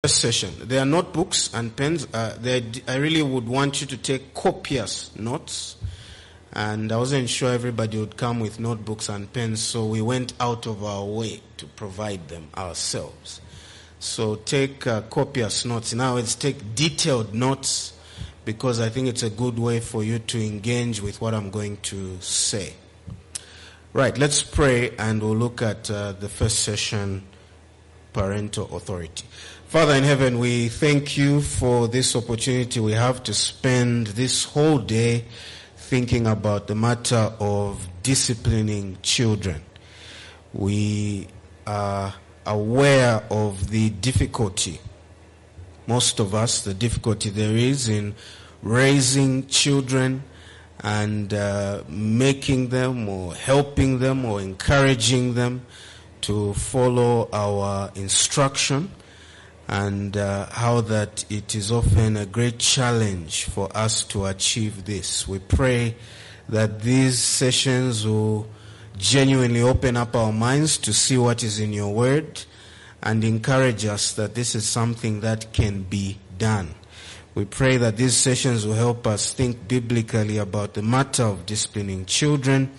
First session. There are notebooks and pens. I really would want you to take copious notes. And I wasn't sure everybody would come with notebooks and pens, so we went out of our way to provide them ourselves. So take copious notes. In other words, take detailed notes, because I think it's a good way for you to engage with what I'm going to say. Right, let's pray and we'll look at the first session, Parental Authority. Father in heaven, we thank you for this opportunity we have to spend this whole day thinking about the matter of disciplining children. We are aware of the difficulty, most of us, the difficulty there is in raising children and making them or helping them or encouraging them to follow our instruction, and how that it is often a great challenge for us to achieve this. We pray that these sessions will genuinely open up our minds to see what is in your word and encourage us that this is something that can be done. We pray that these sessions will help us think biblically about the matter of disciplining children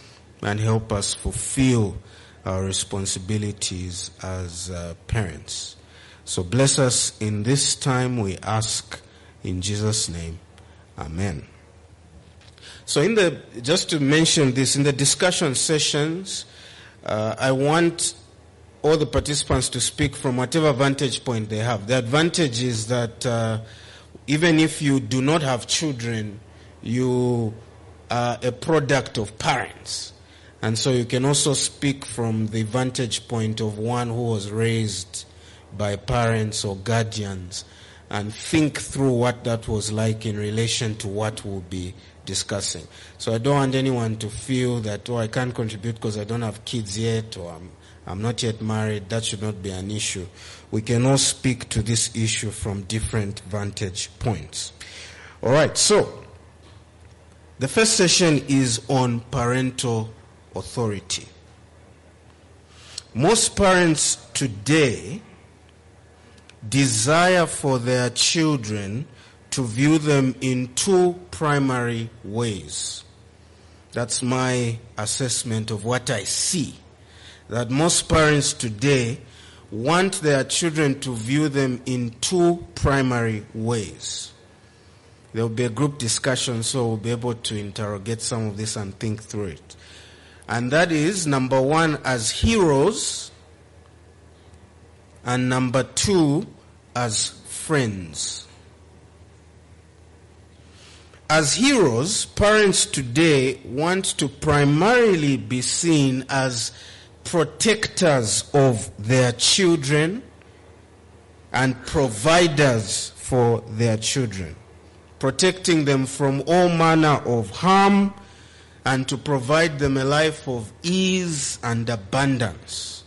and help us fulfill our responsibilities as parents. So bless us in this time, we ask in Jesus' name. Amen. So just to mention this, in the discussion sessions, I want all the participants to speak from whatever vantage point they have. The advantage is that even if you do not have children, you are a product of parents. And so you can also speak from the vantage point of one who was raised by parents or guardians and think through what that was like in relation to what we'll be discussing. So I don't want anyone to feel that, I can't contribute because I don't have kids yet, or I'm not yet married. That should not be an issue. We can all speak to this issue from different vantage points. All right, so the first session is on parental authority. Most parents today desire for their children to view them in two primary ways. That's my assessment of what I see. That most parents today want their children to view them in two primary ways. There will be a group discussion, so we'll be able to interrogate some of this and think through it. And that is, number one, as heroes, and number two, as friends. As heroes, parents today want to primarily be seen as protectors of their children and providers for their children, protecting them from all manner of harm and to provide them a life of ease and abundance.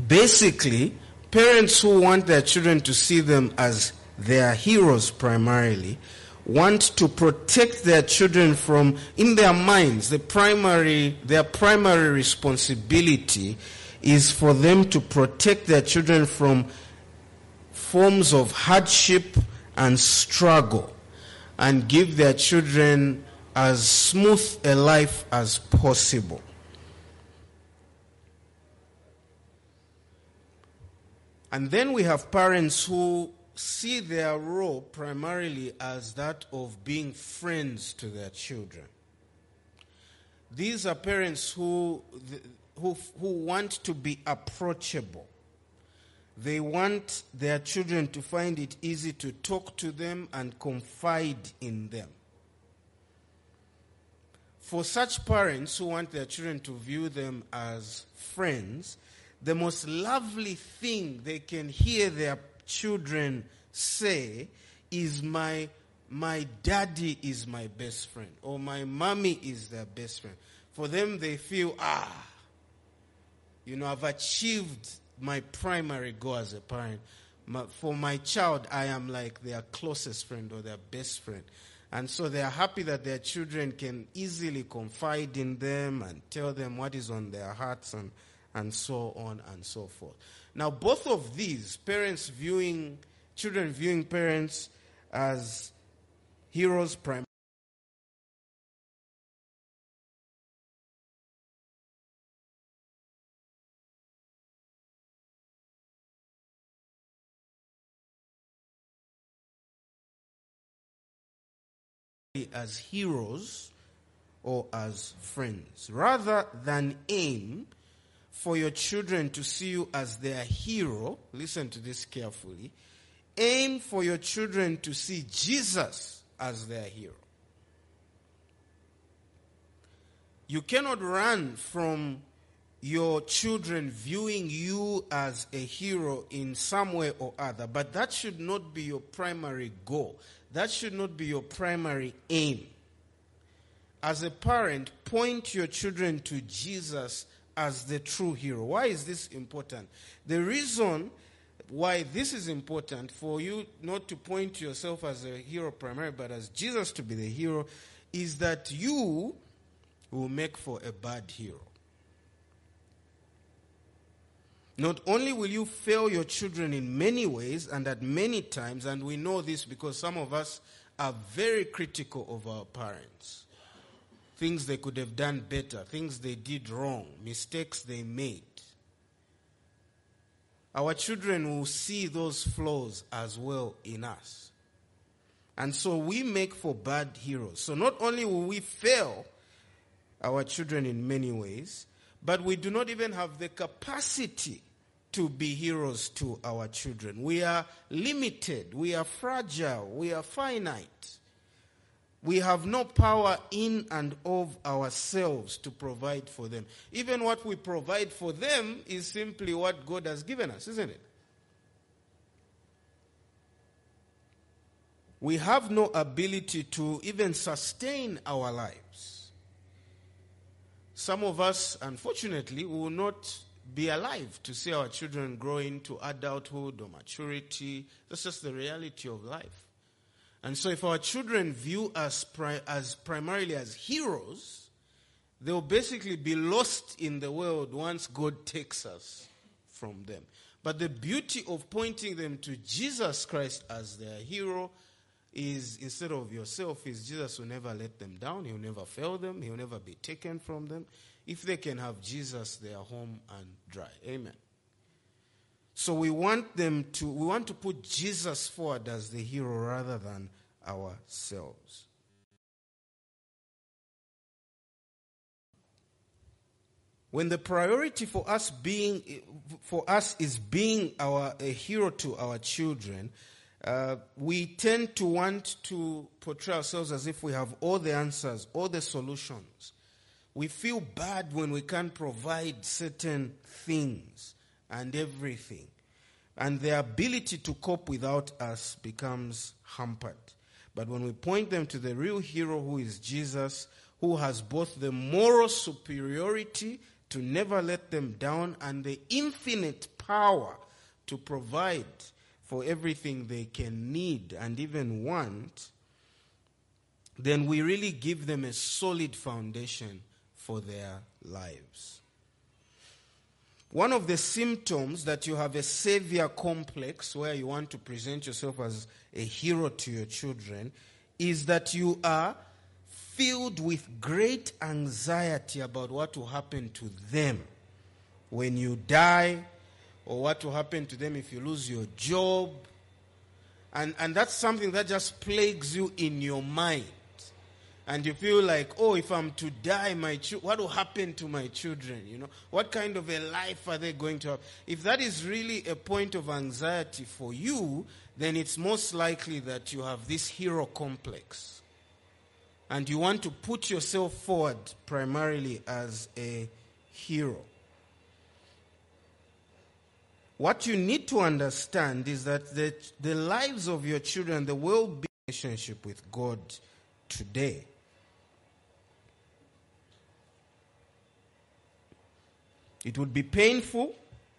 Basically, parents who want their children to see them as their heroes primarily want to protect their children from, in their minds, their primary responsibility is for them to protect their children from forms of hardship and struggle and give their children as smooth a life as possible. And then we have parents who see their role primarily as that of being friends to their children. These are parents who want to be approachable. They want their children to find it easy to talk to them and confide in them. For such parents who want their children to view them as friends, the most lovely thing they can hear their children say is my daddy is my best friend, or my mommy is their best friend. For them, they feel, I've achieved my primary goal as a parent. For my child, I am like their closest friend or their best friend. And so they are happy that their children can easily confide in them and tell them what is on their hearts and so on and so forth. Now, both of these, children viewing parents as heroes primarily as heroes or as friends, rather than aim for your children to see you as their hero. Listen to this carefully. Aim for your children to see Jesus as their hero. You cannot run from your children viewing you as a hero in some way or other, but that should not be your primary goal. That should not be your primary aim. As a parent, point your children to Jesus as the true hero. Why is this important? The reason why this is important, for you not to point to yourself as a hero primarily, but as Jesus to be the hero, is that you will make for a bad hero. Not only will you fail your children in many ways and at many times, and we know this because some of us are very critical of our parents. Things they could have done better, things they did wrong, mistakes they made. Our children will see those flaws as well in us. And so we make for bad heroes. So not only will we fail our children in many ways, but we do not even have the capacity to be heroes to our children. We are limited, we are fragile, we are finite. We have no power in and of ourselves to provide for them. Even what we provide for them is simply what God has given us, isn't it? We have no ability to even sustain our lives. Some of us, unfortunately, will not be alive to see our children grow into adulthood or maturity. That's just the reality of life. And so if our children view us as primarily as heroes, they'll basically be lost in the world once God takes us from them. But the beauty of pointing them to Jesus Christ as their hero is, instead of yourself, is Jesus will never let them down. He'll never fail them. He'll never be taken from them. If they can have Jesus, they are home and dry. Amen. So we want to put Jesus forward as the hero rather than ourselves. When the priority for us is being a hero to our children, we tend to want to portray ourselves as if we have all the answers, all the solutions. We feel bad when we can't provide certain things and everything. And their ability to cope without us becomes hampered. But when we point them to the real hero, who is Jesus, who has both the moral superiority to never let them down and the infinite power to provide for everything they can need and even want, then we really give them a solid foundation for their lives. One of the symptoms that you have a savior complex, where you want to present yourself as a hero to your children, is that you are filled with great anxiety about what will happen to them when you die, or what will happen to them if you lose your job. And that's something that just plagues you in your mind. And you feel like, oh, if I'm to die, what will happen to my children? You know, what kind of a life are they going to have? If that is really a point of anxiety for you, then it's most likely that you have this hero complex. And you want to put yourself forward primarily as a hero. What you need to understand is that the lives of your children, the well-being relationship with God today, it would be painful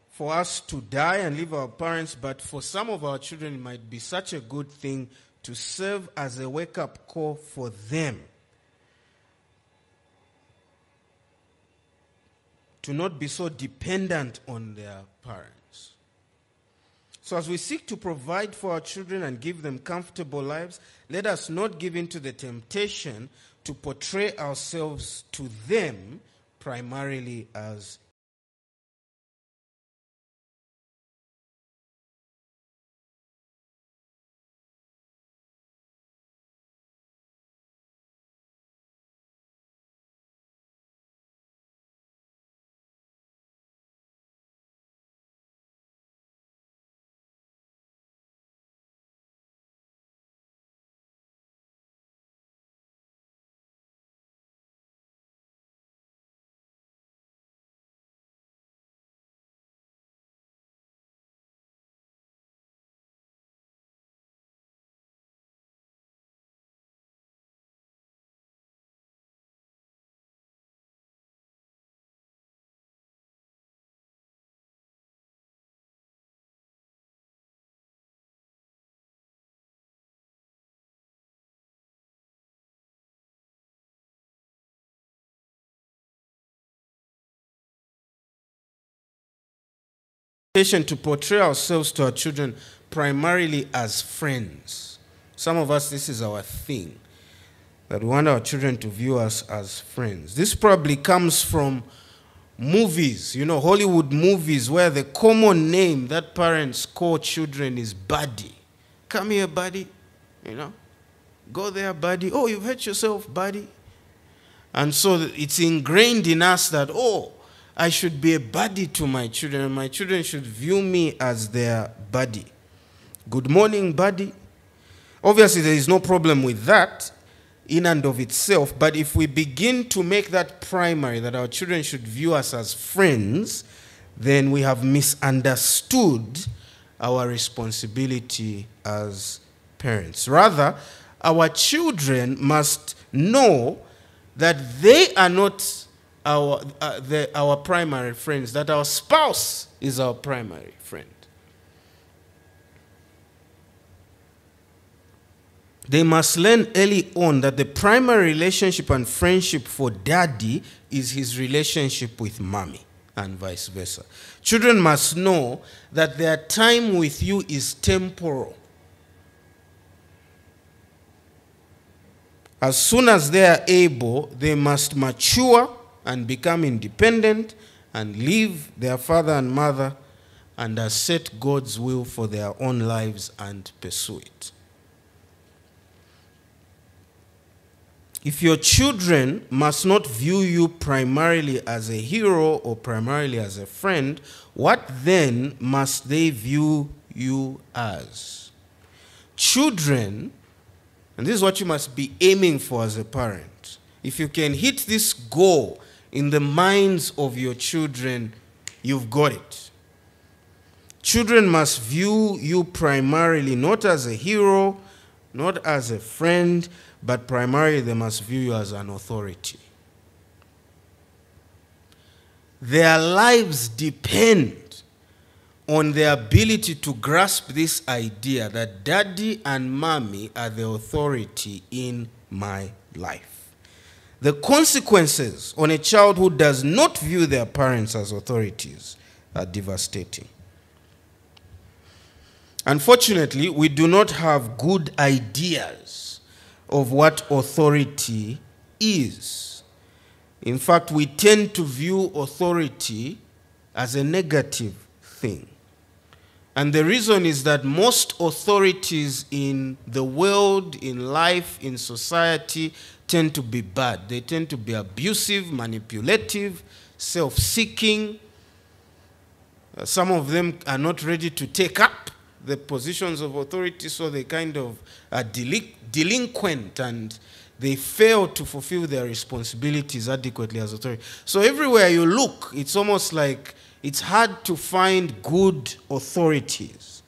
for us to die and leave our parents, but for some of our children it might be such a good thing to serve as a wake-up call for them to not be so dependent on their parents. So as we seek to provide for our children and give them comfortable lives, let us not give in to the temptation to portray ourselves to them primarily as to portray ourselves to our children primarily as friends. Some of us, this is our thing, that we want our children to view us as friends. This probably comes from movies, Hollywood movies, where the common name that parents call children is buddy. Come here, buddy. Go there, buddy. Oh, you've hurt yourself, buddy. And so it's ingrained in us that, I should be a buddy to my children, and my children should view me as their buddy. Good morning, buddy. Obviously, there is no problem with that in and of itself, but if we begin to make that primary, that our children should view us as friends, then we have misunderstood our responsibility as parents. Rather, our children must know that they are not our primary friends, that our spouse is our primary friend. They must learn early on that the primary relationship and friendship for daddy is his relationship with mommy, and vice versa. Children must know that their time with you is temporal. As soon as they are able, they must mature and become independent and leave their father and mother and accept God's will for their own lives and pursue it. If your children must not view you primarily as a hero or primarily as a friend, what then must they view you as? Children, and this is what you must be aiming for as a parent. If you can hit this goal in the minds of your children, you've got it. Children must view you primarily not as a hero, not as a friend, but primarily they must view you as an authority. Their lives depend on their ability to grasp this idea that daddy and mommy are the authority in my life. The consequences on a child who does not view their parents as authorities are devastating. Unfortunately, we do not have good ideas of what authority is. In fact, we tend to view authority as a negative thing. And the reason is that most authorities in the world, in life, in society, tend to be bad. They tend to be abusive, manipulative, self-seeking. Some of them are not ready to take up the positions of authority, so they kind of are delinquent and they fail to fulfill their responsibilities adequately as authority. So everywhere you look, it's almost like it's hard to find good authorities.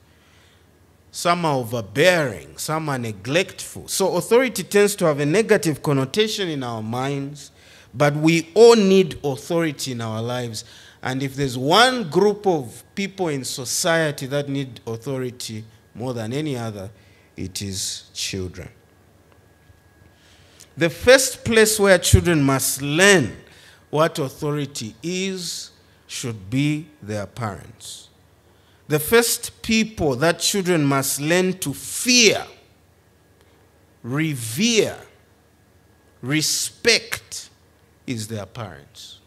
Some are overbearing, some are neglectful. So authority tends to have a negative connotation in our minds, but we all need authority in our lives. And if there's one group of people in society that need authority more than any other, it is children. The first place where children must learn what authority is should be their parents. the first people that children must learn to fear, revere, respect is their parents.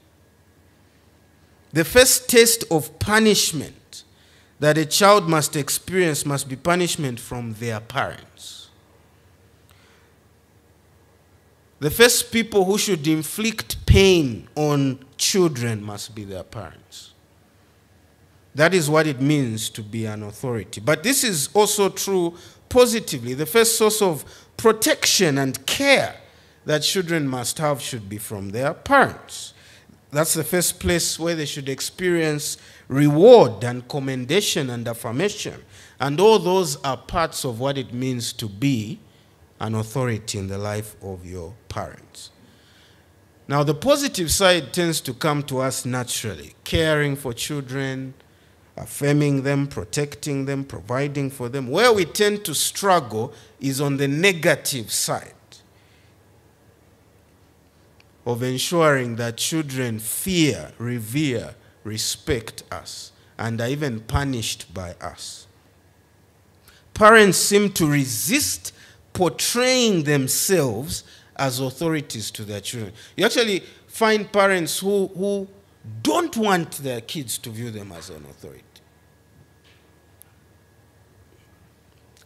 The first taste of punishment that a child must experience must be punishment from their parents. The first people who should inflict pain on children must be their parents. That is what it means to be an authority. But this is also true positively. The first source of protection and care that children must have should be from their parents. That's the first place where they should experience reward and commendation and affirmation. And all those are parts of what it means to be an authority in the life of your parents. Now, the positive side tends to come to us naturally. Caring for children, affirming them, protecting them, providing for them. Where we tend to struggle is on the negative side of ensuring that children fear, revere, respect us, and are even punished by us. Parents seem to resist portraying themselves as authorities to their children. You actually find parents who don't want their kids to view them as an authority.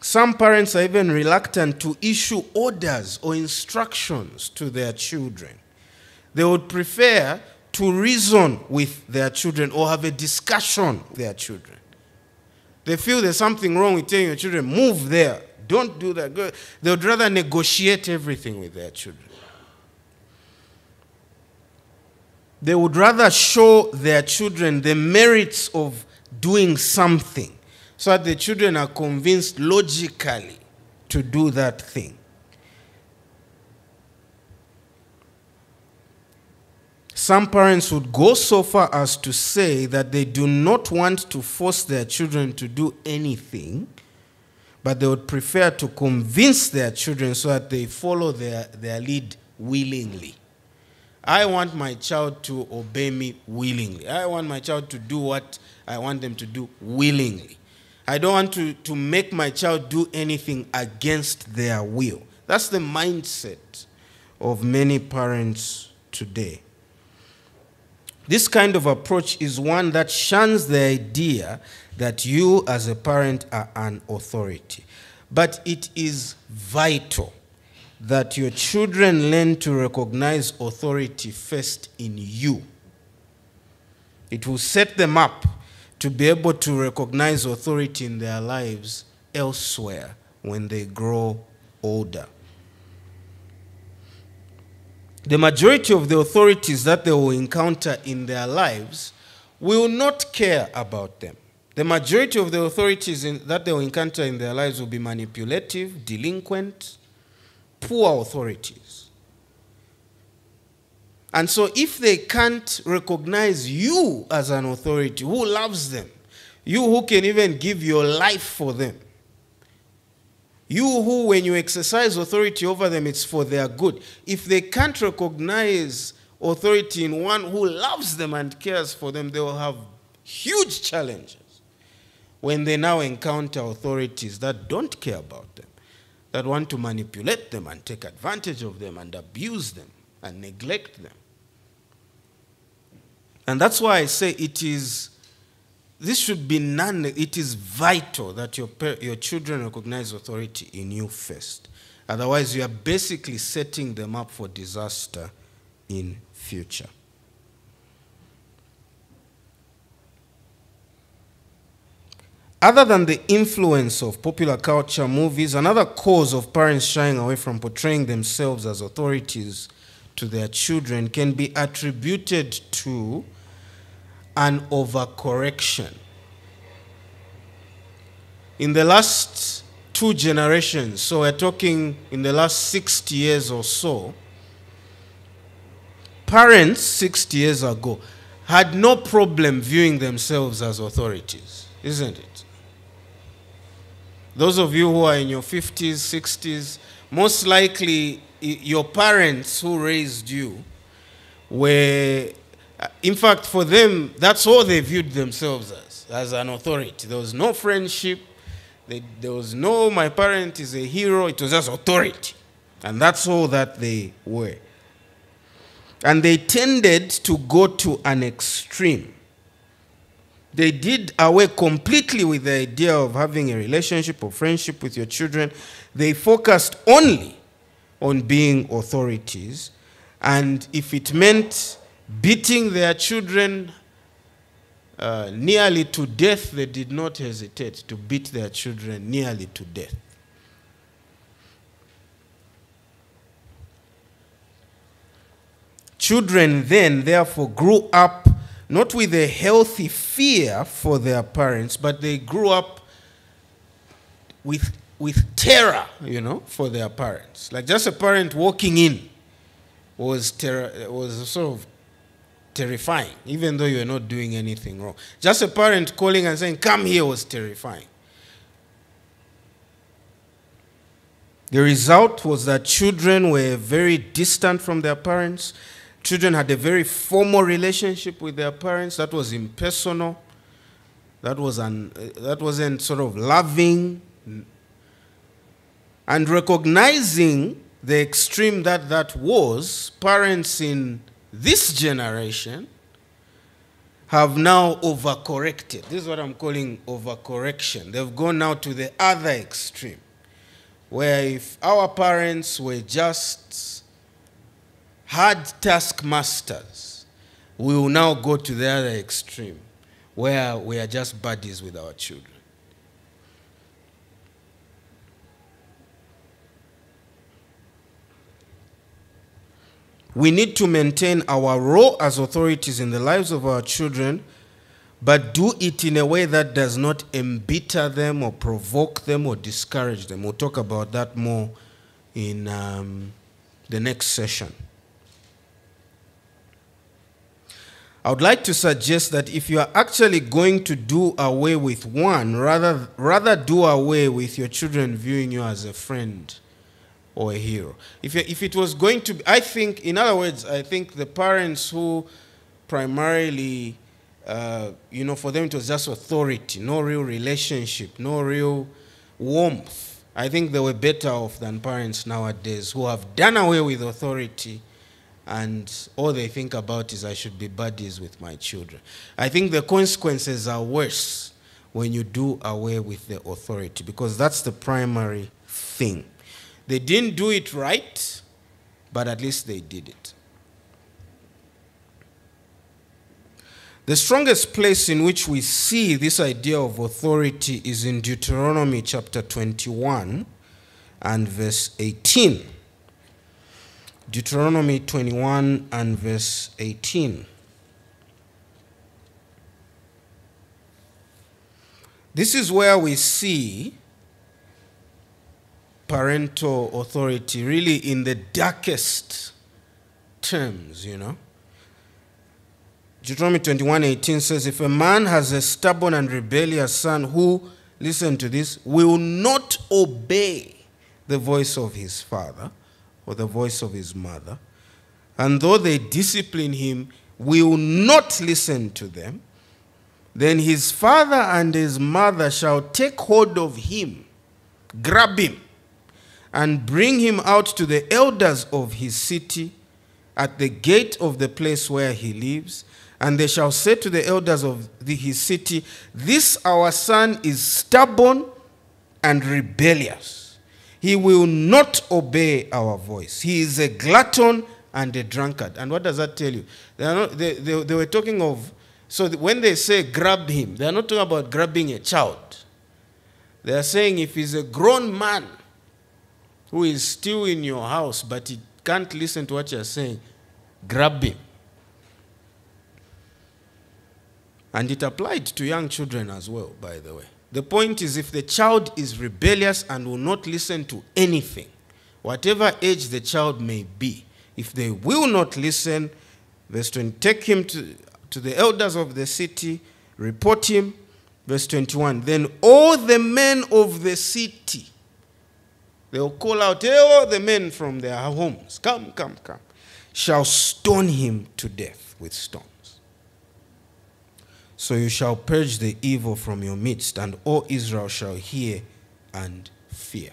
Some parents are even reluctant to issue orders or instructions to their children. They would prefer to reason with their children or have a discussion with their children. They feel there's something wrong with telling your children, move there, don't do that. They would rather negotiate everything with their children. They would rather show their children the merits of doing something so that the children are convinced logically to do that thing. Some parents would go so far as to say that they do not want to force their children to do anything, but they would prefer to convince their children so that they follow their lead willingly. I want my child to obey me willingly. I want my child to do what I want them to do willingly. I don't want to make my child do anything against their will. That's the mindset of many parents today. This kind of approach is one that shuns the idea that you as a parent are an authority. But it is vital that your children learn to recognize authority first in you. It will set them up to be able to recognize authority in their lives elsewhere when they grow older. The majority of the authorities that they will encounter in their lives will not care about them. The majority of the authorities that they will encounter in their lives will be manipulative, delinquent, poor authorities. And so if they can't recognize you as an authority who loves them, you who can even give your life for them, you who, when you exercise authority over them, it's for their good. If they can't recognize authority in one who loves them and cares for them, they will have huge challenges when they now encounter authorities that don't care about them, that want to manipulate them and take advantage of them and abuse them and neglect them. And that's why I say it is vital that your children recognize authority in you first. Otherwise, you are basically setting them up for disaster in future. Other than the influence of popular culture, movies, another cause of parents shying away from portraying themselves as authorities to their children can be attributed to an overcorrection. In the last 2 generations, so we're talking in the last 60 years or so, parents 60 years ago had no problem viewing themselves as authorities, isn't it? Those of you who are in your 50s, 60s, most likely your parents who raised you were, in fact, for them, that's all they viewed themselves as as an authority. There was no friendship. There was no, my parent is a hero. It was just authority. And that's all that they were. And they tended to go to an extreme. They did away completely with the idea of having a relationship or friendship with your children. They focused only on being authorities. And if it meant beating their children nearly to death, they did not hesitate to beat their children nearly to death. Children then, therefore, grew up not with a healthy fear for their parents, but they grew up with terror, for their parents. Like just a parent walking in was sort of terrifying, even though you're not doing anything wrong. Just a parent calling and saying, "Come here," was terrifying. The result was that children were very distant from their parents. Children had a very formal relationship with their parents that was impersonal. That wasn't sort of loving. And recognizing the extreme that was, parents in this generation have now overcorrected. This is what I'm calling overcorrection. They've gone now to the other extreme, where if our parents were just hard taskmasters, we will now go to the other extreme, where we are just buddies with our children. We need to maintain our role as authorities in the lives of our children, but do it in a way that does not embitter them or provoke them or discourage them. We'll talk about that more in the next session. I would like to suggest that if you are actually going to do away with one, rather do away with your children viewing you as a friend or a hero. If it was going to be, I think the parents who primarily, for them it was just authority, no real relationship, no real warmth. I think they were better off than parents nowadays who have done away with authority and all they think about is, I should be buddies with my children. I think the consequences are worse when you do away with the authority, because that's the primary thing. They didn't do it right, but at least they did it. The strongest place in which we see this idea of authority is in Deuteronomy chapter 21 and verse 18. Deuteronomy 21 and verse 18. This is where we see parental authority really in the darkest terms, Deuteronomy 21:18 says, if a man has a stubborn and rebellious son who, listen to this, will not obey the voice of his father or the voice of his mother, and though they discipline him, will not listen to them, then his father and his mother shall take hold of him, grab him, and bring him out to the elders of his city at the gate of the place where he lives, and they shall say to the elders of his city, this our son is stubborn and rebellious. He will not obey our voice. He is a glutton and a drunkard. And what does that tell you? They were talking of, so when they say grab him, they are not talking about grabbing a child. They are saying if he's a grown man who is still in your house, but he can't listen to what you're saying, grab him. And it applied to young children as well, by the way. The point is, if the child is rebellious and will not listen to anything, whatever age the child may be, if they will not listen, verse 20, take him to the elders of the city, report him, verse 21, then all the men of the city, they'll call out, hey, all the men from their homes, come, shall stone him to death with stones. So you shall purge the evil from your midst, and all Israel shall hear and fear.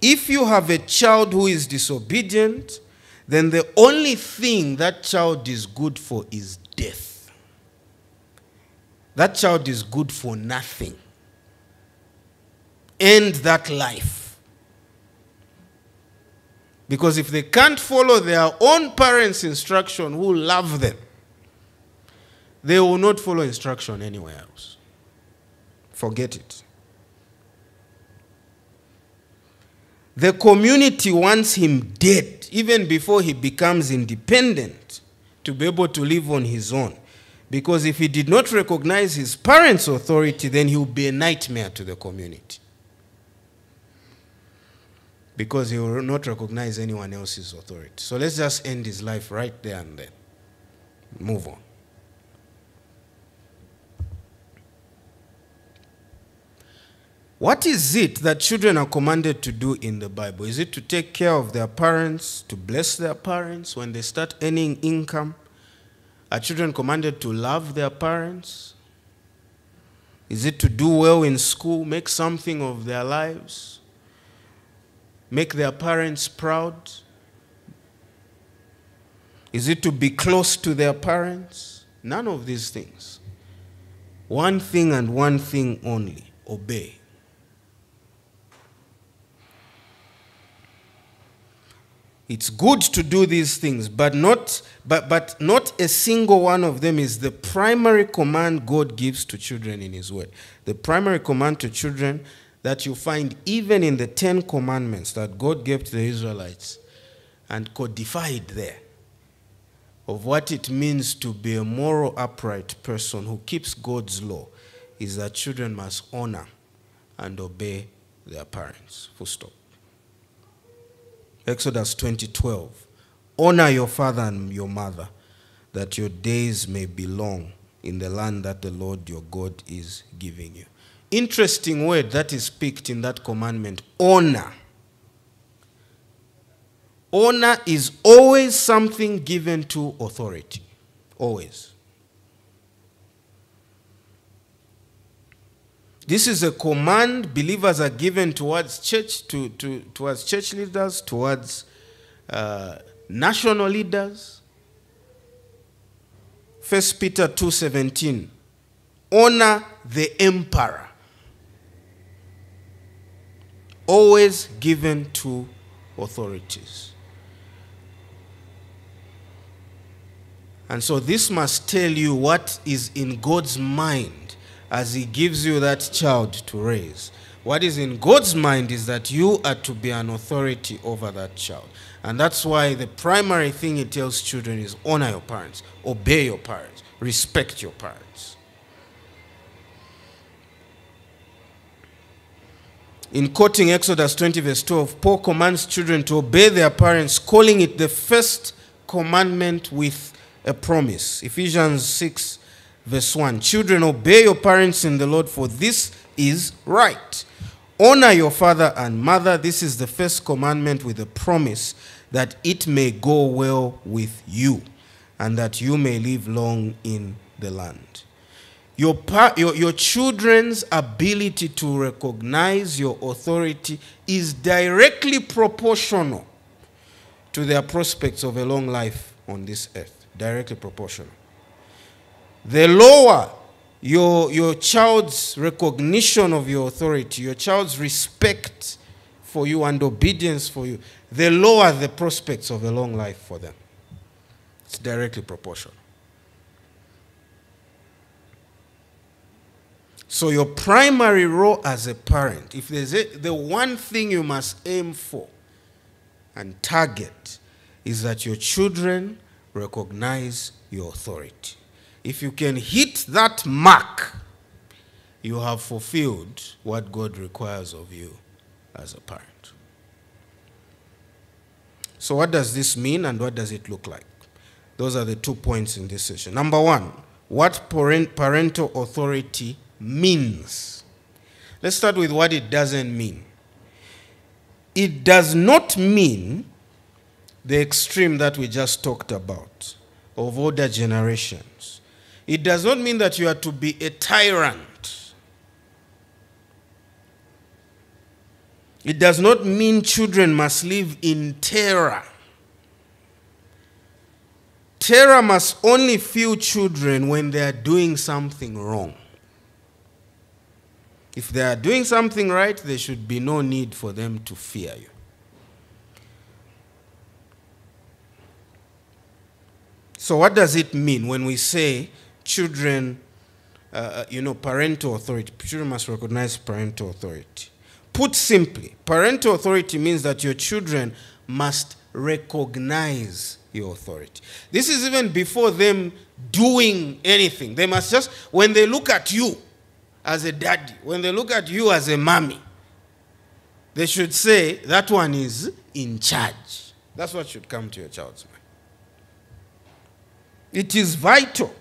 If you have a child who is disobedient, then the only thing that child is good for is death. That child is good for nothing. End that life. Because if they can't follow their own parents' instruction who love them, they will not follow instruction anywhere else. Forget it. The community wants him dead even before he becomes independent to be able to live on his own. Because if he did not recognize his parents' authority, then he will be a nightmare to the community. Because he will not recognize anyone else's authority. So let's just end his life right there and then. Move on. What is it that children are commanded to do in the Bible? Is it to take care of their parents, to bless their parents when they start earning income? Are children commanded to love their parents? Is it to do well in school, make something of their lives? Make their parents proud? Is it to be close to their parents? None of these things. One thing and one thing only: obey. It's good to do these things, but not a single one of them is the primary command God gives to children in his word. The primary command to children that you find even in the 10 commandments that God gave to the Israelites and codified there of what it means to be a moral, upright person who keeps God's law is that children must honor and obey their parents. Full stop. Exodus 20:12. Honor your father and your mother, that your days may be long in the land that the Lord your God is giving you. Interesting word that is picked in that commandment: honor. Honor is always something given to authority. Always. This is a command believers are given towards church, towards church leaders, towards national leaders. 1 Peter 2:17. Honor the emperor. Always given to authorities. And so this must tell you what is in God's mind as he gives you that child to raise. What is in God's mind is that you are to be an authority over that child. And that's why the primary thing he tells children is honor your parents, obey your parents, respect your parents. In quoting Exodus 20 verse 12, Paul commands children to obey their parents, calling it the first commandment with a promise. Ephesians 6 verse 1. Children, obey your parents in the Lord, for this is right. Honor your father and mother. This is the first commandment with a promise that it may go well with you and that you may live long in the land. Your children's ability to recognize your authority is directly proportional to their prospects of a long life on this earth. Directly proportional. The lower your child's recognition of your authority, your child's respect for you and obedience for you, the lower the prospects of a long life for them. It's directly proportional. So your primary role as a parent, if there's the one thing you must aim for and target, is that your children recognize your authority. If you can hit that mark, you have fulfilled what God requires of you as a parent. So what does this mean and what does it look like? Those are the 2 points in this session. Number 1, what parental authority means. Let's start with what it doesn't mean. It does not mean the extreme that we just talked about of older generations. It does not mean that you are to be a tyrant. It does not mean children must live in terror. Terror must only fill children when they are doing something wrong. If they are doing something right, there should be no need for them to fear you. So what does it mean when we say children, parental authority? Children must recognize parental authority. Put simply, parental authority means that your children must recognize your authority. This is even before them doing anything. They must just, when they look at you as a daddy, when they look at you as a mommy, they should say, that one is in charge. That's what should come to your child's mind. It is vital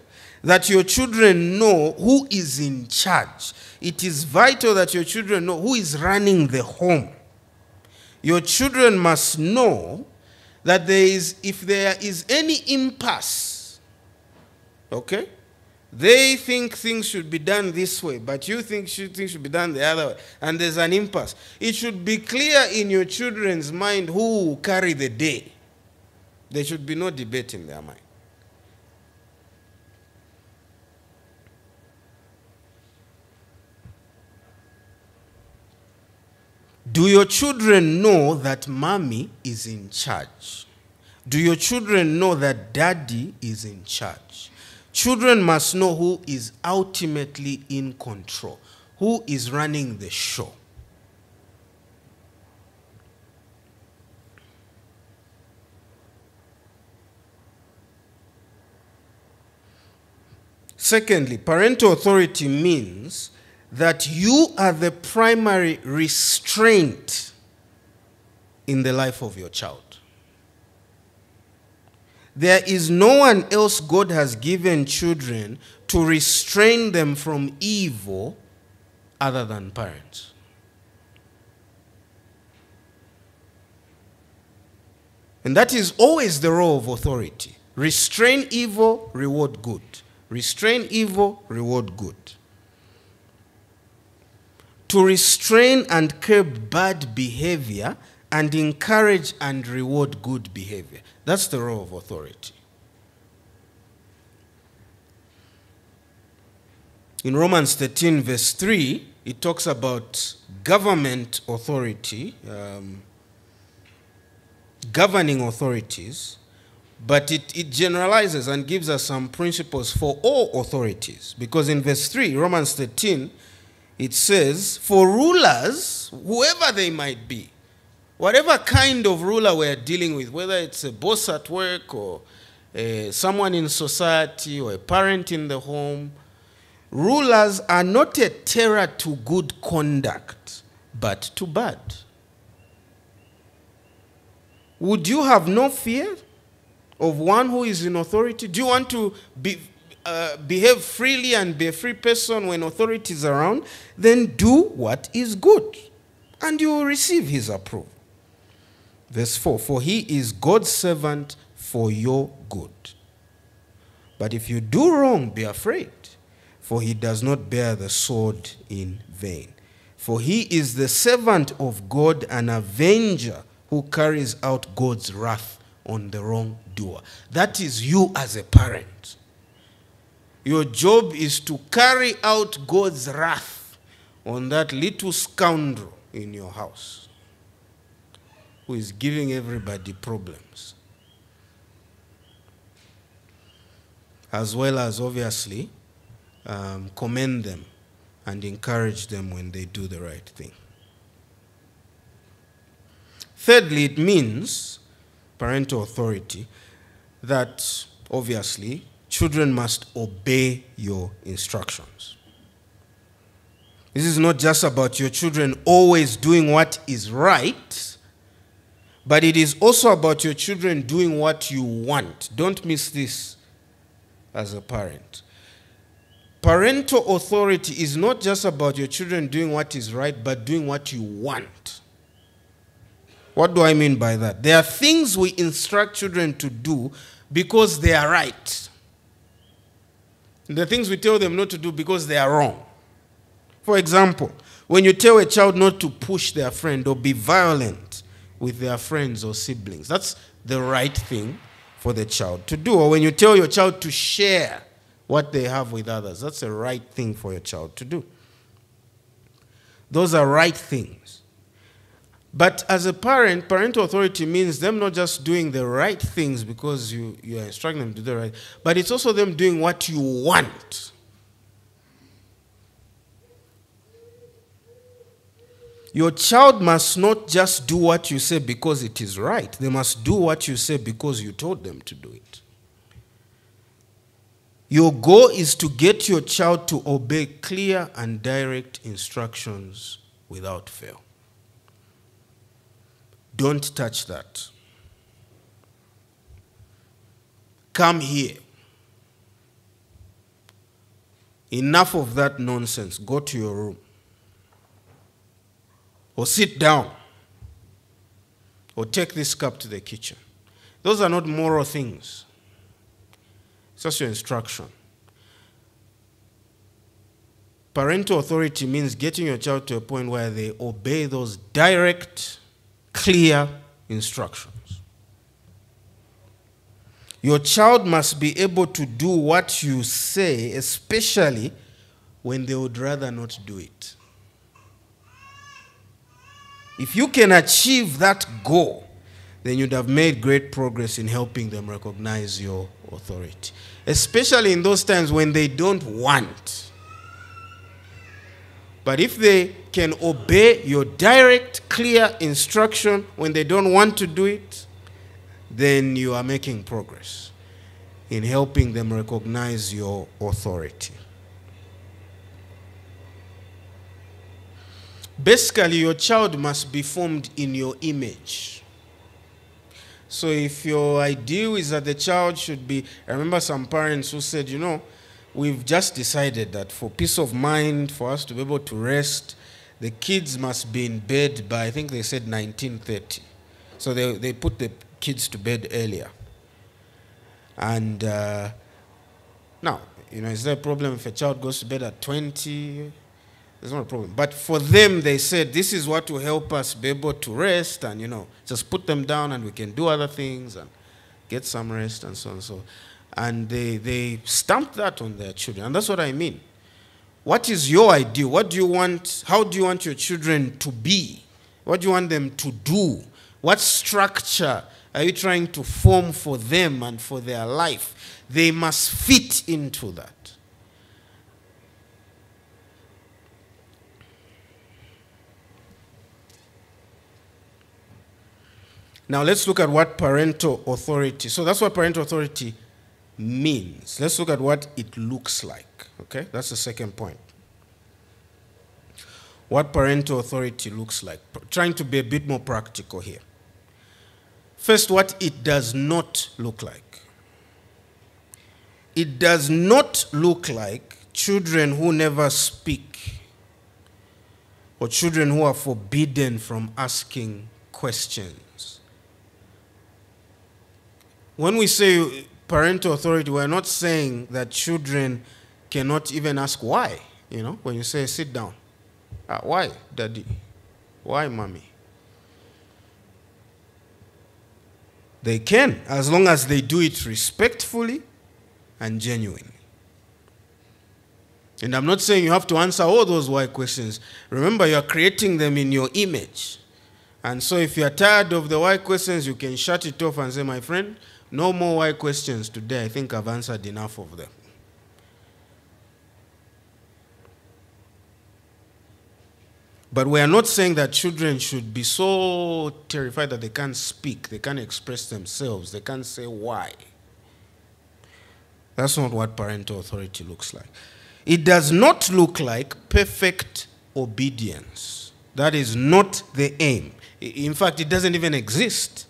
that your children know who is in charge. It is vital that your children know who is running the home. Your children must know that if there is any impasse, okay, they think things should be done this way, but you think things should be done the other way, and there's an impasse. It should be clear in your children's mind who will carry the day. There should be no debate in their mind. Do your children know that mommy is in charge? Do your children know that daddy is in charge? Children must know who is ultimately in control, who is running the show. Secondly, parental authority means that you are the primary restraint in the life of your child. There is no one else God has given children to restrain them from evil other than parents. And that is always the role of authority. Restrain evil, reward good. Restrain evil, reward good. To restrain and curb bad behavior and encourage and reward good behavior. That's the role of authority. In Romans 13 verse 3, it talks about government authority, governing authorities, but it generalizes and gives us some principles for all authorities. Because in verse 3, Romans 13, it says, for rulers, whoever they might be, whatever kind of ruler we're dealing with, whether it's a boss at work or someone in society or a parent in the home, rulers are not a terror to good conduct, but to bad. Would you have no fear of one who is in authority? Do you want to behave freely and be a free person when authority is around? Then do what is good, and you will receive his approval. Verse 4, for he is God's servant for your good. But if you do wrong, be afraid, for he does not bear the sword in vain. For he is the servant of God, an avenger who carries out God's wrath on the wrongdoer. That is you as a parent. Your job is to carry out God's wrath on that little scoundrel in your house who is giving everybody problems. As well as, obviously, commend them and encourage them when they do the right thing. Thirdly, it means, parental authority, that, obviously, children must obey your instructions. This is not just about your children always doing what is right, but it is also about your children doing what you want. Don't miss this as a parent. Parental authority is not just about your children doing what is right, but doing what you want. What do I mean by that? There are things we instruct children to do because they are right. The things we tell them not to do because they are wrong. For example, when you tell a child not to push their friend or be violent with their friends or siblings, that's the right thing for the child to do. Or when you tell your child to share what they have with others, that's the right thing for your child to do. Those are right things. But as a parent, parental authority means them not just doing the right things because you are instructing them to do the right, but it's also them doing what you want. Your child must not just do what you say because it is right. They must do what you say because you told them to do it. Your goal is to get your child to obey clear and direct instructions without fail. Don't touch that. Come here. Enough of that nonsense. Go to your room. Or sit down. Or take this cup to the kitchen. Those are not moral things. It's just your instruction. Parental authority means getting your child to a point where they obey those direct, clear instructions. Your child must be able to do what you say, especially when they would rather not do it. If you can achieve that goal, then you'd have made great progress in helping them recognize your authority. Especially in those times when they don't want. But if they can obey your direct, clear instruction when they don't want to do it, then you are making progress in helping them recognize your authority. Basically, your child must be formed in your image. So if your ideal is that the child should be, I remember some parents who said, we've just decided that for peace of mind, for us to be able to rest, the kids must be in bed by, I think they said 19:30. So they put the kids to bed earlier. And now, is there a problem if a child goes to bed at 20? There's not a problem. But for them, they said, this is what will help us be able to rest and, just put them down and we can do other things and get some rest and so on and so on. And they stamped that on their children. And that's what I mean. What is your ideal? What do you want? How do you want your children to be? What do you want them to do? What structure are you trying to form for them and for their life? They must fit into that. Now let's look at what parental authority. So that's what parental authority means. Let's look at what it looks like. Okay? That's the second point. What parental authority looks like. Trying to be a bit more practical here. First, what it does not look like. It does not look like children who never speak or children who are forbidden from asking questions. When we say parental authority, we're not saying that children cannot even ask why. When you say sit down. Why, daddy? Why, mommy? They can, as long as they do it respectfully and genuinely. And I'm not saying you have to answer all those why questions. Remember, you're creating them in your image. And so if you're tired of the why questions, you can shut it off and say, my friend, no more why questions today. I think I've answered enough of them. But we are not saying that children should be so terrified that they can't speak, they can't express themselves, they can't say why. That's not what parental authority looks like. It does not look like perfect obedience. That is not the aim. In fact, it doesn't even exist.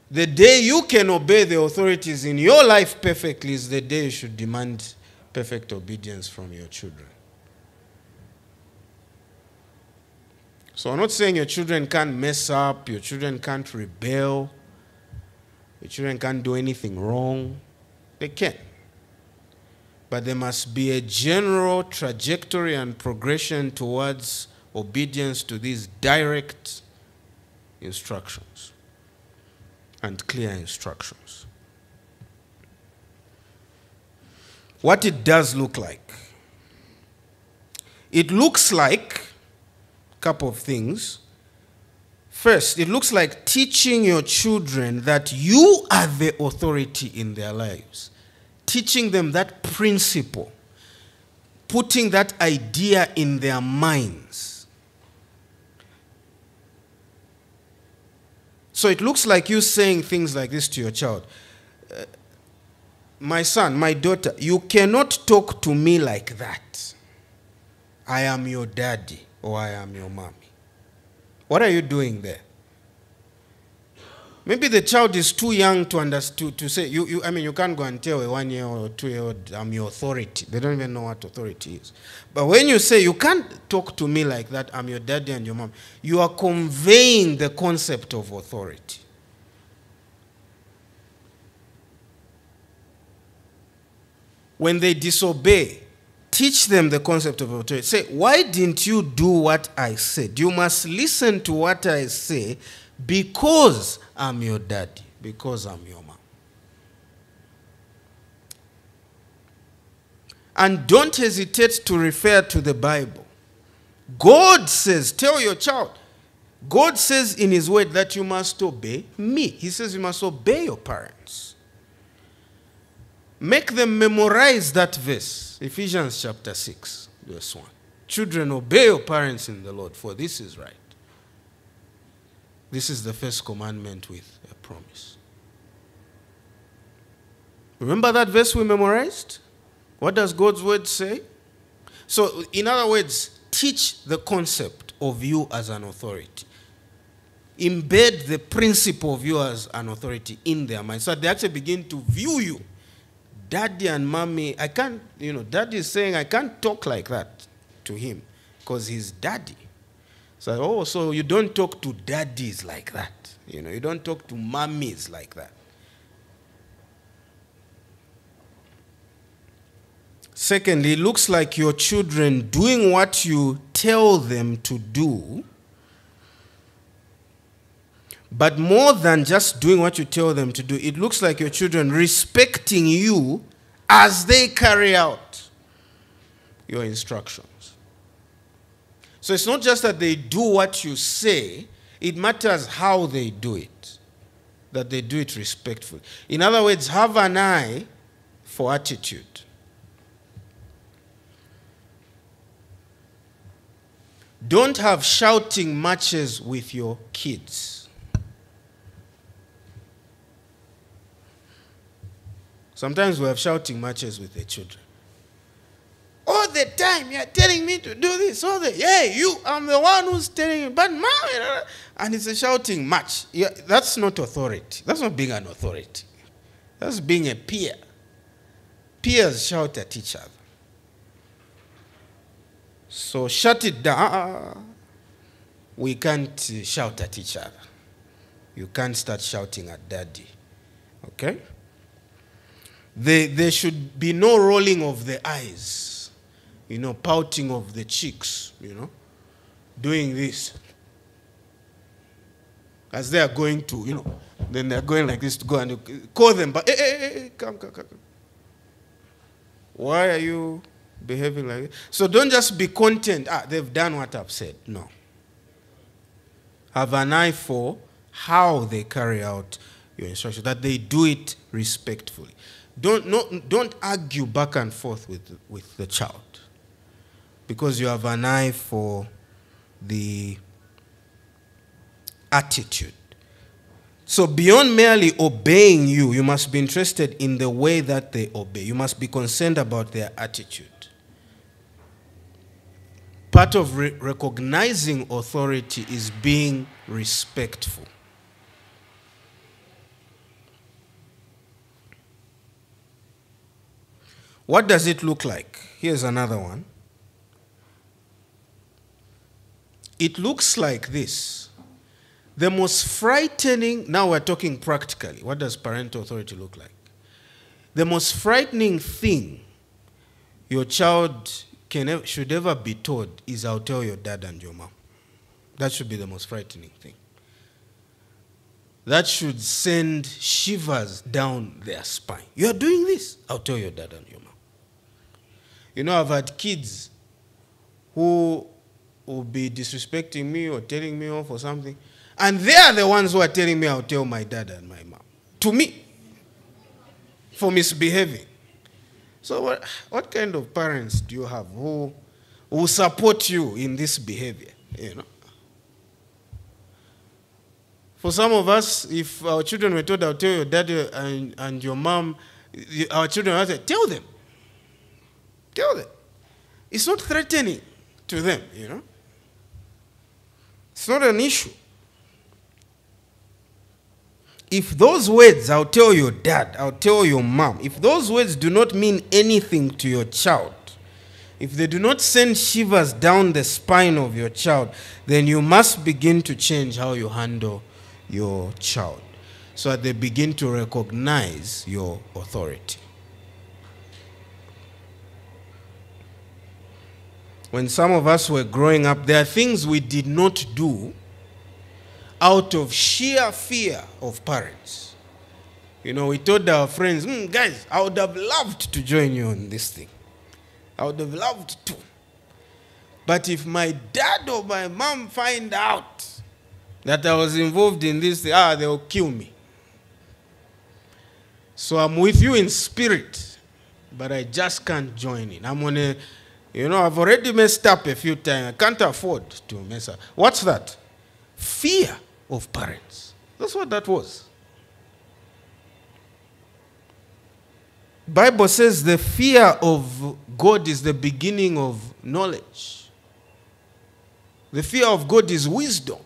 The day you can obey the authorities in your life perfectly is the day you should demand perfect obedience from your children. So I'm not saying your children can't mess up, your children can't rebel, your children can't do anything wrong. They can. but there must be a general trajectory and progression towards obedience to these direct instructions and clear instructions. What it does look like. It looks like a couple of things. First, it looks like teaching your children that you are the authority in their lives. Teaching them that principle. Putting that idea in their minds. So it looks like you saying things like this to your child. My son, my daughter, you cannot talk to me like that. I am your daddy or I am your mommy. What are you doing there? Maybe the child is too young to understand, to say, you can't go and tell a 1-year or 2-year-old, I'm your authority. They don't even know what authority is. But when you say, you can't talk to me like that, I'm your daddy and your mom, you are conveying the concept of authority. When they disobey, teach them the concept of authority. Say, why didn't you do what I said? You must listen to what I say because I'm your daddy, because I'm your mom. And don't hesitate to refer to the Bible. God says, tell your child, God says in his word that you must obey me. He says you must obey your parents. Make them memorize that verse. Ephesians chapter 6, verse 1. Children, obey your parents in the Lord, for this is right. This is the first commandment with a promise. Remember that verse we memorized? What does God's word say? So, in other words, teach the concept of you as an authority. Embed the principle of you as an authority in their mind. So they actually begin to view you. Daddy and mommy, I can't, daddy is saying I can't talk like that to him because he's daddy. So, so you don't talk to daddies like that. You don't talk to mommies like that. Secondly, it looks like your children doing what you tell them to do. But more than just doing what you tell them to do, it looks like your children respecting you as they carry out your instructions. So it's not just that they do what you say, it matters how they do it, that they do it respectfully. In other words, have an eye for attitude. Don't have shouting matches with your kids. Sometimes we have shouting matches with the children. All the time, you're telling me to do this. I'm the one who's telling you. But mom, and it's a shouting match. Yeah, that's not authority. That's not being an authority. That's being a peer. Peers shout at each other. So shut it down. We can't shout at each other. You can't start shouting at daddy. Okay? There should be no rolling of the eyes, pouting of the cheeks, doing this. As they are going to, then they're going like this to go and call them, but hey, come. Why are you behaving like this? So don't just be content, they've done what I've said. No. Have an eye for how they carry out your instructions, that they do it respectfully. Don't argue back and forth with the child, because you have an eye for the attitude. So beyond merely obeying you, you must be interested in the way that they obey. You must be concerned about their attitude. Part of recognizing authority is being respectful. What does it look like? Here's another one. It looks like this. The most frightening, now we're talking practically. What does parental authority look like? The most frightening thing your child should ever be told is, I'll tell your dad and your mom. That should be the most frightening thing. That should send shivers down their spine. You are doing this, I'll tell your dad and your mom. You know, I've had kids who will be disrespecting me or telling me off or something, and they are the ones who are telling me I'll tell my dad and my mom. To me. For misbehaving. So what kind of parents do you have who support you in this behavior? You know? For some of us, if our children were told, I'll tell your dad and your mom, our children would say, tell them. Tell them. It's not threatening to them, you know. It's not an issue. If those words, I'll tell your dad, I'll tell your mom, if those words do not mean anything to your child, if they do not send shivers down the spine of your child, then you must begin to change how you handle your child so that they begin to recognize your authority. When some of us were growing up, there are things we did not do out of sheer fear of parents. You know, we told our friends, guys, I would have loved to join you on this thing. I would have loved to. But if my dad or my mom find out that I was involved in this thing, they'll kill me. So I'm with you in spirit, but I just can't join in. I'm on I've already messed up a few times. I can't afford to mess up. What's that? Fear of parents. That's what that was. Bible says the fear of God is the beginning of knowledge. The fear of God is wisdom.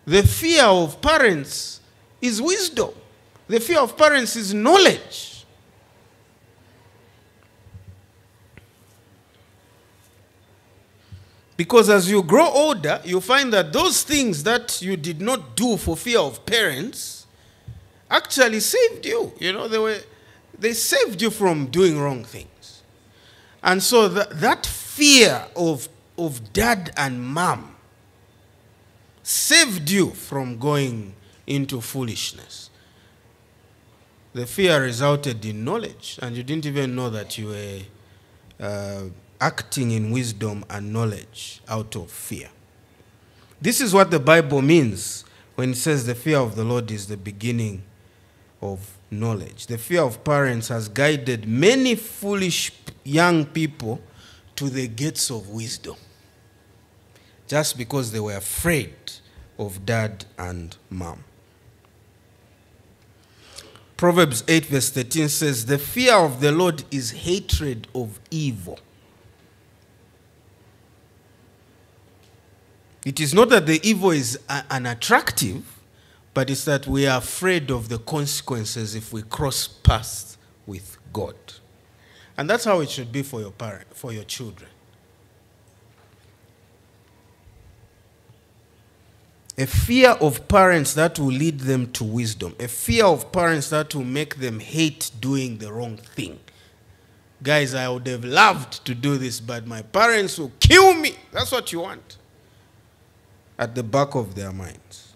The fear of parents is wisdom. The fear of parents is knowledge. Because as you grow older, you find that those things that you did not do for fear of parents actually saved you. You know, they saved you from doing wrong things. And so that fear of dad and mom saved you from going into foolishness. The fear resulted in knowledge, and you didn't even know that you were acting in wisdom and knowledge out of fear. This is what the Bible means when it says the fear of the Lord is the beginning of knowledge. The fear of parents has guided many foolish young people to the gates of wisdom, just because they were afraid of dad and mom. Proverbs 8 verse 13 says, the fear of the Lord is hatred of evil. It is not that the evil is unattractive, but it's that we are afraid of the consequences if we cross paths with God. And that's how it should be for your children. A fear of parents that will lead them to wisdom. A fear of parents that will make them hate doing the wrong thing. Guys, I would have loved to do this, but my parents will kill me. That's what you want. At the back of their minds.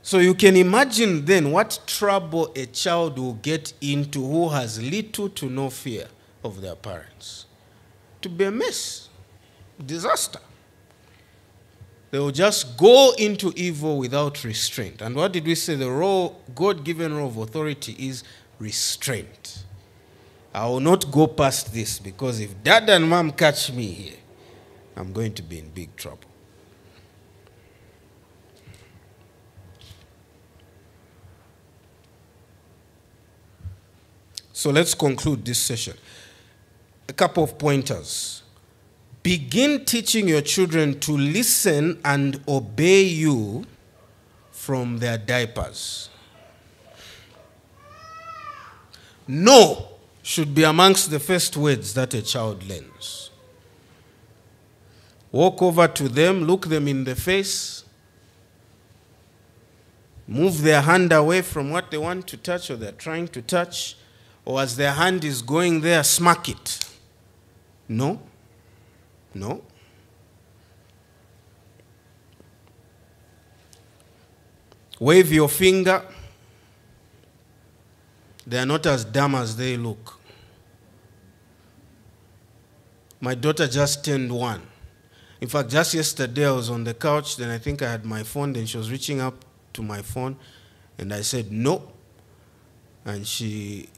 So you can imagine then what trouble a child will get into who has little to no fear of their parents. To be a mess. Disaster. They will just go into evil without restraint. And what did we say? The God-given role of authority is restraint. I will not go past this, because if dad and mom catch me here, I'm going to be in big trouble. So let's conclude this session. A couple of pointers. Begin teaching your children to listen and obey you from their diapers. No should be amongst the first words that a child learns. Walk over to them, look them in the face, move their hand away from what they want to touch or they're trying to touch, or as their hand is going there, smack it. No. No. Wave your finger. They are not as dumb as they look. My daughter just turned 1. In fact, just yesterday I was on the couch, then I think I had my phone, then she was reaching up to my phone, and I said, no. And she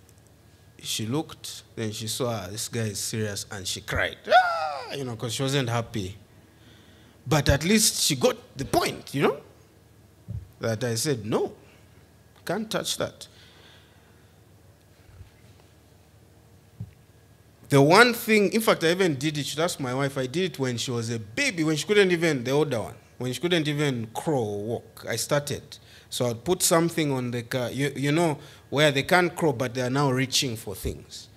looked, then she saw, this guy is serious, and she cried, because she wasn't happy. But at least she got the point, that I said, no, can't touch that. The one thing, in fact, I even did it, should ask my wife, I did it when she was a baby, when she couldn't even, the older one, when she couldn't even crawl or walk. I started. So I'd put something on the car, where they can't crawl, but they are now reaching for things.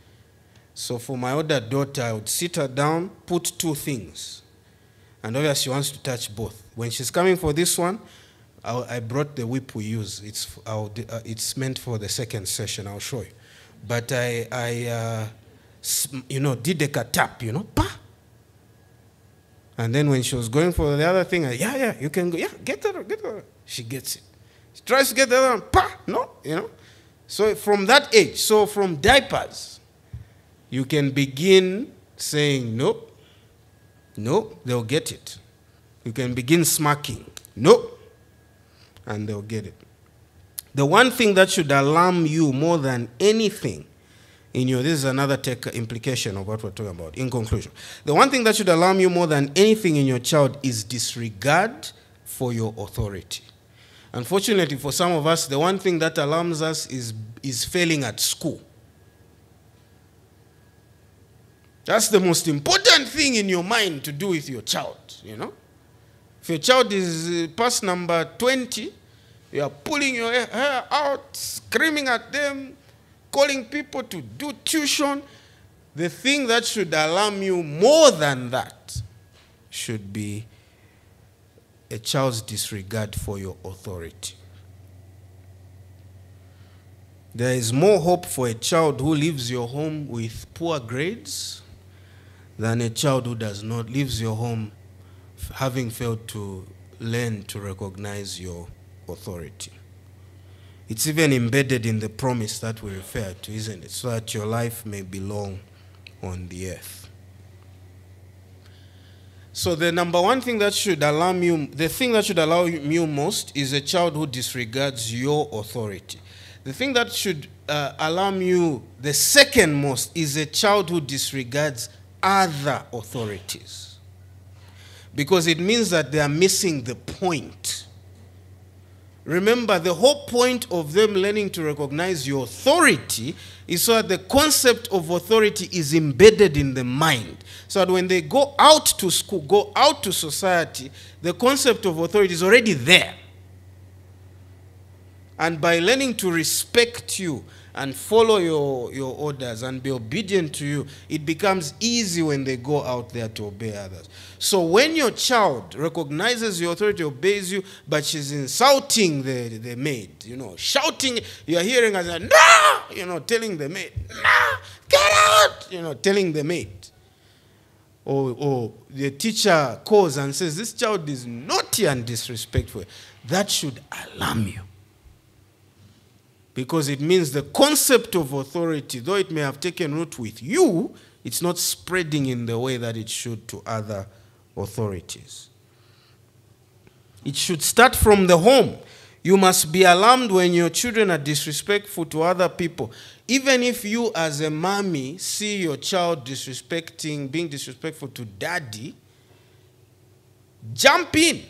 So for my older daughter, I would sit her down, put 2 things. And obviously she wants to touch both. When she's coming for this one, I brought the whip we use. It's meant for the second session, I'll show you. But I did a tap, pa. And then when she was going for the other thing, you can go, get her. She gets it. She tries to get the other one, pa, no, So from that age, so from diapers, you can begin saying, no, they'll get it. You can begin smacking, no, and they'll get it. The one thing that should alarm you more than anything this is another implication of what we're talking about. In conclusion, the one thing that should alarm you more than anything in your child is disregard for your authority. Unfortunately, for some of us, the one thing that alarms us is failing at school. That's the most important thing in your mind to do with your child, If your child is past number 20, you are pulling your hair out, screaming at them, calling people to do tuition. The thing that should alarm you more than that should be a child's disregard for your authority. There is more hope for a child who leaves your home with poor grades than a child who does not leaves your home having failed to learn to recognize your authority. It's even embedded in the promise that we refer to, isn't it? So that your life may belong on the earth. So the number one thing that should alarm you, the thing that should alarm you most is a child who disregards your authority. The thing that should alarm you the second most is a child who disregards other authorities. Because it means that they are missing the point. Remember, the whole point of them learning to recognize your authority is so that the concept of authority is embedded in the mind. So that when they go out to school, go out to society, the concept of authority is already there. And by learning to respect you and follow your orders and be obedient to you, it becomes easy when they go out there to obey others. So when your child recognizes your authority, obeys you, but she's insulting the maid, shouting, you're hearing her say, no, telling the maid, no, get out, telling the maid. Or the teacher calls and says, this child is naughty and disrespectful. That should alarm you. Because it means the concept of authority, though it may have taken root with you, it's not spreading in the way that it should to other authorities. It should start from the home. You must be alarmed when your children are disrespectful to other people. Even if you as a mommy see your child being disrespectful to daddy, jump in.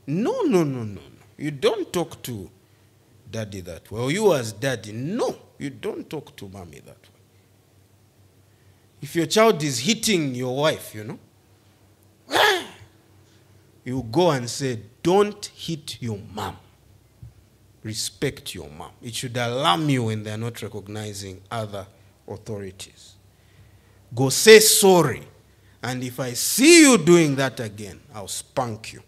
No. You don't talk to daddy that way. Or you as daddy, no, you don't talk to mommy that way. If your child is hitting your wife, you go and say, don't hit your mom. Respect your mom. It should alarm you when they are not recognizing other authorities. Go say sorry. And if I see you doing that again, I'll spank you.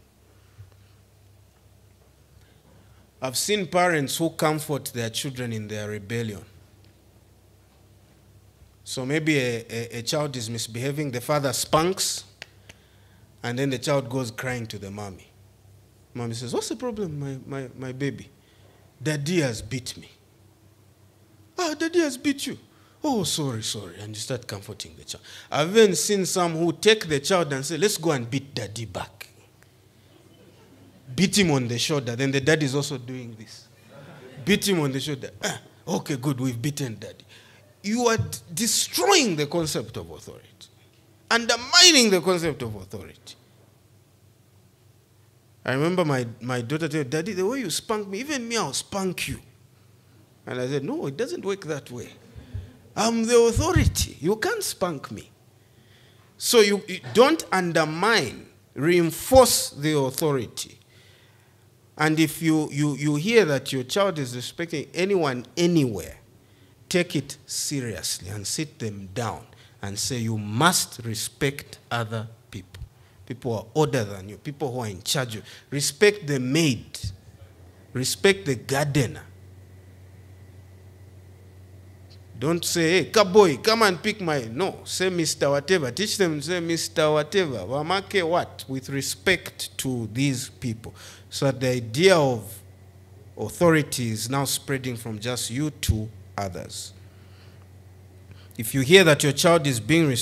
I've seen parents who comfort their children in their rebellion. So maybe a child is misbehaving, the father spanks, and then the child goes crying to the mommy. Mommy says, what's the problem, my baby? Daddy has beat me. Ah, Daddy has beat you. Oh, sorry. And you start comforting the child. I've even seen some who take the child and say, let's go and beat Daddy back. Beat him on the shoulder. Then the daddy is also doing this. Beat him on the shoulder. Ah, okay, good, we've beaten Daddy. You are destroying the concept of authority. Undermining the concept of authority. I remember my daughter said, Daddy, the way you spank me, even me, I'll spank you. And I said, no, it doesn't work that way. I'm the authority. You can't spank me. So you don't undermine, reinforce the authority. And if you hear that your child is respecting anyone anywhere, take it seriously and sit them down and say you must respect other people. People who are older than you, people who are in charge of you. Respect the maid. Respect the gardener. Don't say, hey, cowboy, come and pick my... No, say Mr. Whatever. Teach them to say Mr. Whatever. Wamake what? With respect to these people. So that the idea of authority is now spreading from just you to others. If you hear that your child is being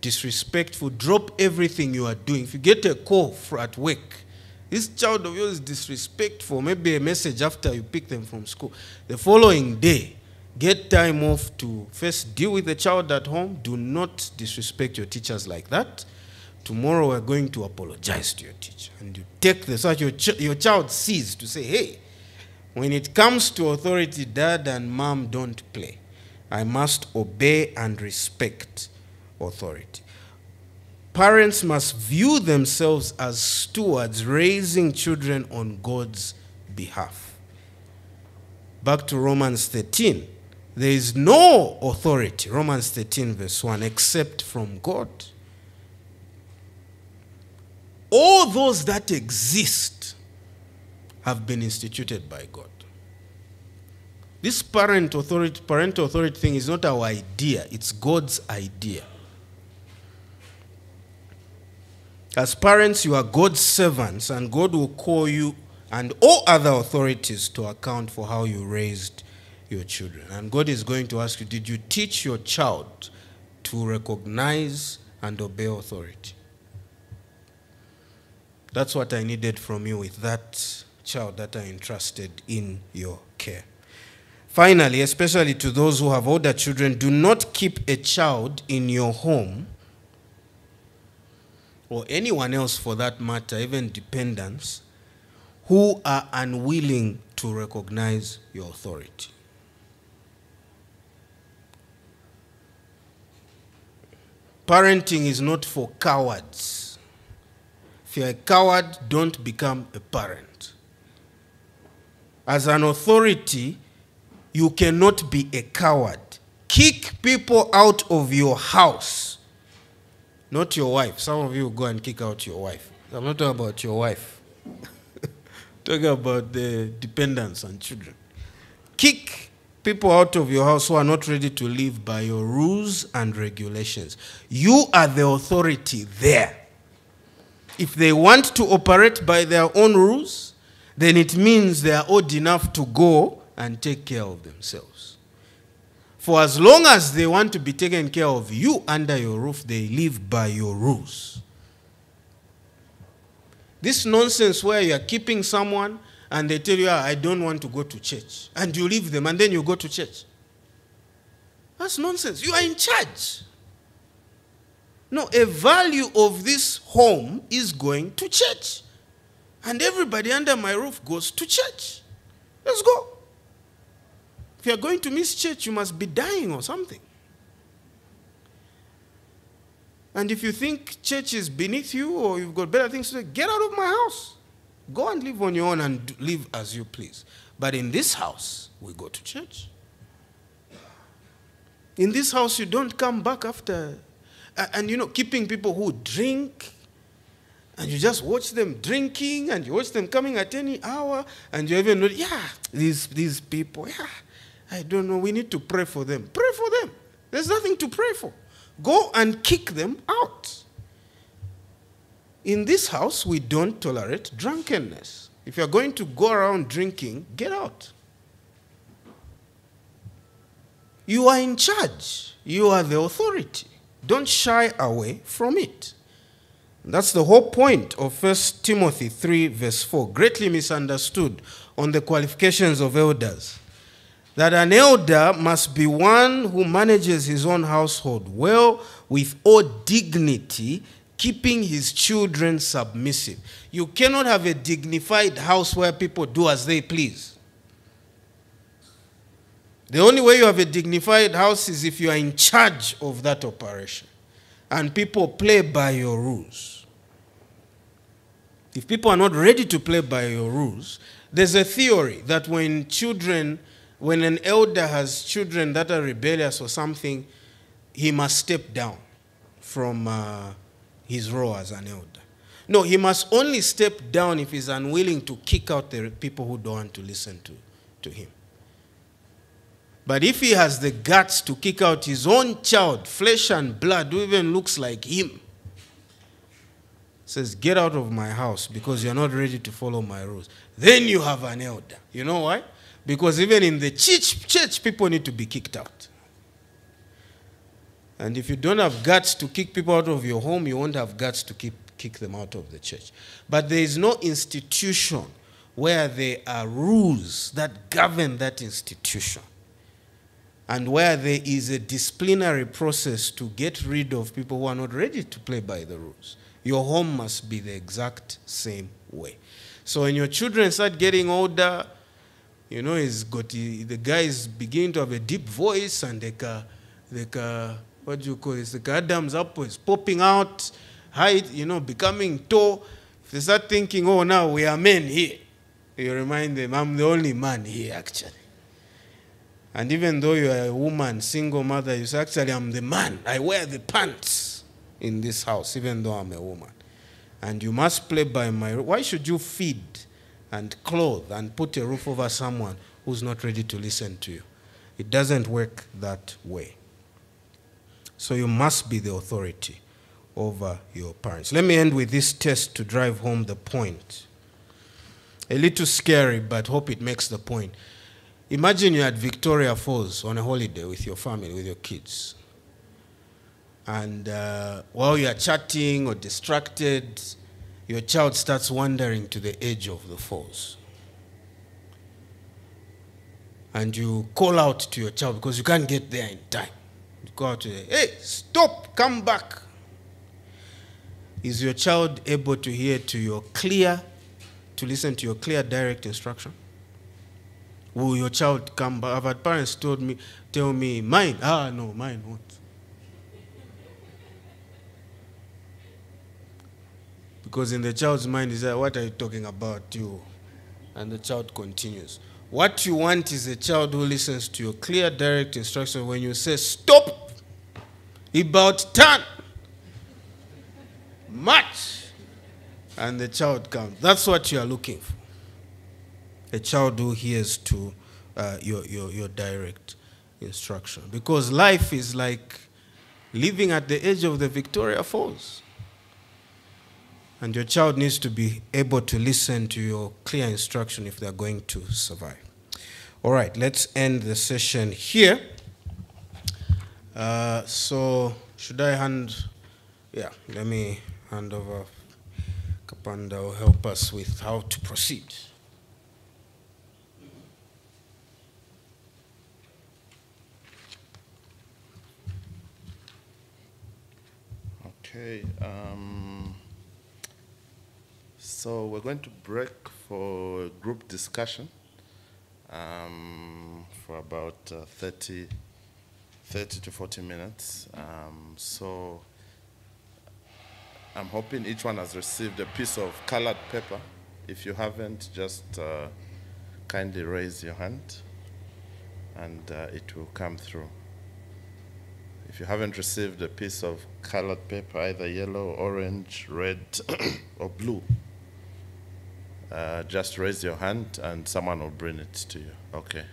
disrespectful, drop everything you are doing. If you get a call at work, this child of yours is disrespectful, maybe a message after you pick them from school, the following day, get time off to first deal with the child at home. Do not disrespect your teachers like that. Tomorrow we're going to apologize to your teacher. And you take this out, your child sees to say, hey, when it comes to authority, dad and mom don't play. I must obey and respect authority. Parents must view themselves as stewards raising children on God's behalf. Back to Romans 13. There is no authority, Romans 13 verse 1, except from God. All those that exist have been instituted by God. This parental authority thing is not our idea, it's God's idea. As parents, you are God's servants, and God will call you and all other authorities to account for how you raised your children. And God is going to ask you, did you teach your child to recognize and obey authority? That's what I needed from you with that child that I entrusted in your care. Finally, especially to those who have older children, do not keep a child in your home, or anyone else for that matter, even dependents, who are unwilling to recognize your authority. Parenting is not for cowards. If you're a coward, don't become a parent. As an authority, you cannot be a coward. Kick people out of your house. Not your wife. Some of you go and kick out your wife. I'm not talking about your wife. Talking about the dependents and children. Kick people out of your house who are not ready to live by your rules and regulations. You are the authority there. If they want to operate by their own rules, then it means they are old enough to go and take care of themselves. For as long as they want to be taken care of you under your roof, they live by your rules. This nonsense where you are keeping someone and they tell you, I don't want to go to church, and you leave them and then you go to church. That's nonsense. You are in charge. No, a value of this home is going to church. And everybody under my roof goes to church. Let's go. If you are going to miss church, you must be dying or something. And if you think church is beneath you or you've got better things to do, get out of my house. Go and live on your own and live as you please. But in this house, we go to church. In this house, you don't come back after... And you know, keeping people who drink And you just watch them drinking, and you watch them coming at any hour, and you even know, these people, I don't know, we need to pray for them. Pray for them. There's nothing to pray for. Go and kick them out. In this house, we don't tolerate drunkenness. If you're going to go around drinking, get out. You are in charge. You are the authority. Don't shy away from it. That's the whole point of 1 Timothy 3, verse 4, greatly misunderstood on the qualifications of elders. That an elder must be one who manages his own household well with all dignity, keeping his children submissive. You cannot have a dignified house where people do as they please. The only way you have a dignified house is if you are in charge of that operation and people play by your rules. If people are not ready to play by your rules, there's a theory that when an elder has children that are rebellious or something, he must step down from his role as an elder. No, he must only step down if he's unwilling to kick out the people who don't want to listen to him. But if he has the guts to kick out his own child, flesh and blood, who even looks like him, says, get out of my house because you're not ready to follow my rules, then you have an elder. You know why? Because even in the church, people need to be kicked out. And if you don't have guts to kick people out of your home, you won't have guts to kick them out of the church. But there is no institution where there are rules that govern that institution, and where there is a disciplinary process to get rid of people who are not ready to play by the rules. Your home must be the exact same way. So when your children start getting older, you know, the guy is beginning to have a deep voice, and what do you call it? The Adam's apple is popping out, height, becoming tall. If they start thinking, oh, now we are men here, you remind them, I'm the only man here, actually. And even though you are a woman, single mother, you say, actually, I'm the man. I wear the pants in this house, even though I'm a woman. And you must play by my rules. Why should you feed and clothe and put a roof over someone who's not ready to listen to you? It doesn't work that way. So you must be the authority over your parents. Let me end with this test to drive home the point. A little scary, but hope it makes the point. Imagine you're at Victoria Falls on a holiday with your family, with your kids. And while you're chatting or distracted, your child starts wandering to the edge of the falls. And you call out to your child because you can't get there in time. You call out to them, hey, stop, come back. Is your child able to listen to your clear, direct instruction? Will your child come back? I've had parents tell me, mine? No, mine won't. Because in the child's mind is that, what are you talking about, you? And the child continues. What you want is a child who listens to your clear, direct instruction. When you say, stop, about turn, march, and the child comes. That's what you are looking for. A child who hears to your direct instruction. Because life is like living at the edge of the Victoria Falls. And your child needs to be able to listen to your clear instruction if they're going to survive. All right, let's end the session here. So should I let me hand over. Kapanda will help us with how to proceed. Okay. So we're going to break for group discussion for about 30 to 40 minutes. So I'm hoping each one has received a piece of colored paper. If you haven't, just kindly raise your hand and it will come through. If you haven't received a piece of colored paper, either yellow, orange, red, or blue, just raise your hand and someone will bring it to you. Okay.